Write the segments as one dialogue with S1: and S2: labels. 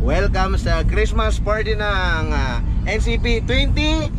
S1: Welcome sa Christmas party ng NCP 2021.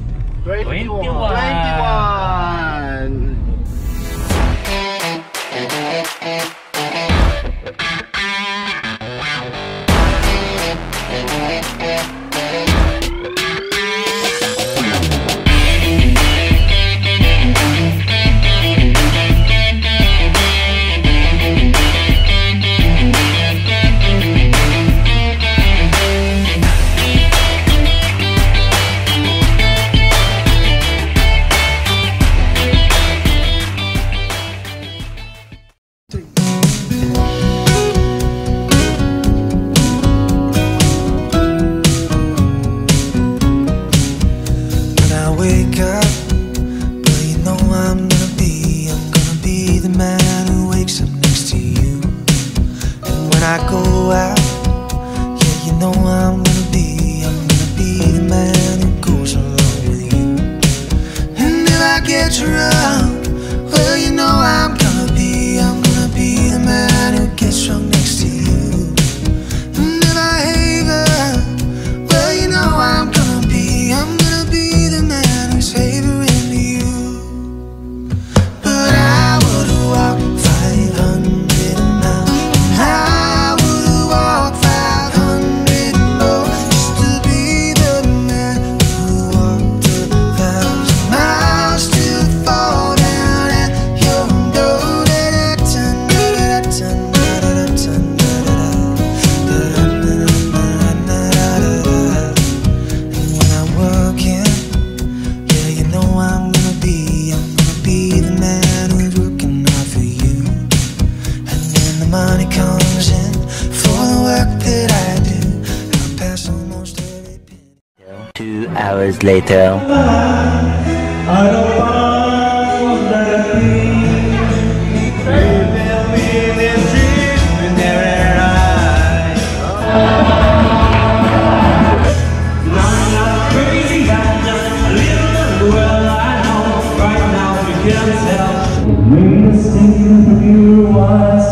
S2: I go out, yeah, you know I'm gonna be the man who goes along with you. And if I get drunk, well, you know I'm gonna be the man who gets drunk next to you. And if I haven, well, you know I'm gonna be the man who's favoring you. But I would walk 500 miles. Money comes in for the work that I do. I'll pass almost every penny.
S3: 2 hours later.
S4: I don't want that crazy, I'm just a little well, I know right now you can't tell. When the sting of you was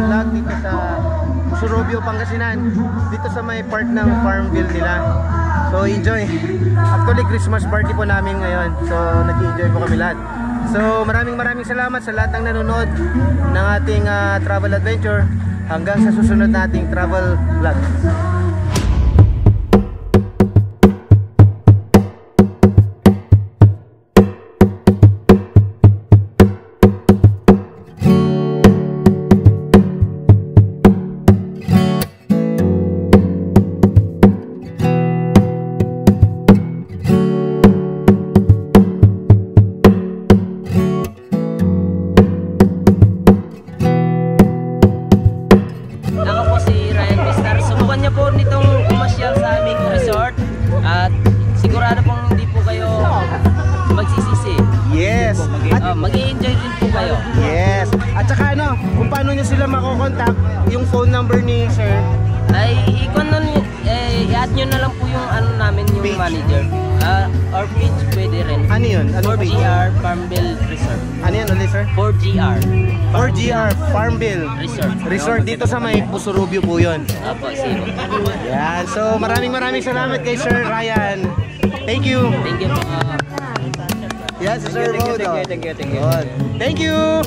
S1: vlog dito sa Surobio, Pangasinan. Dito sa may part ng Farmville nila. So enjoy. Actually Christmas party po namin ngayon. So nag-enjoy po kami lahat. So maraming salamat sa lahat ng nanonood ng ating travel adventure. Hanggang sa susunod nating travel vlog.
S5: Mag-i-enjoy din po kayo.
S1: Yes. At saka ano, kung paano nyo sila makokontakt, yung phone number ni sir,
S5: Ay, i-add nyo na lang po yung ano namin, yung
S1: Page.
S5: manager. Or page pwede rin.
S1: ano yun? Anong page?
S5: 4GR Farmville Resort.
S1: Ano yan ulit sir?
S5: 4GR
S1: 4GR Farmville
S5: Resort.
S1: Resort dito sa may Pusurubio po yun.
S5: Apo, sino.
S1: Yan. So maraming salamat kay Sir Ryan. Thank you.
S5: Thank you po.
S1: Yes, Sir Modo.
S5: Thank you.
S1: Thank you.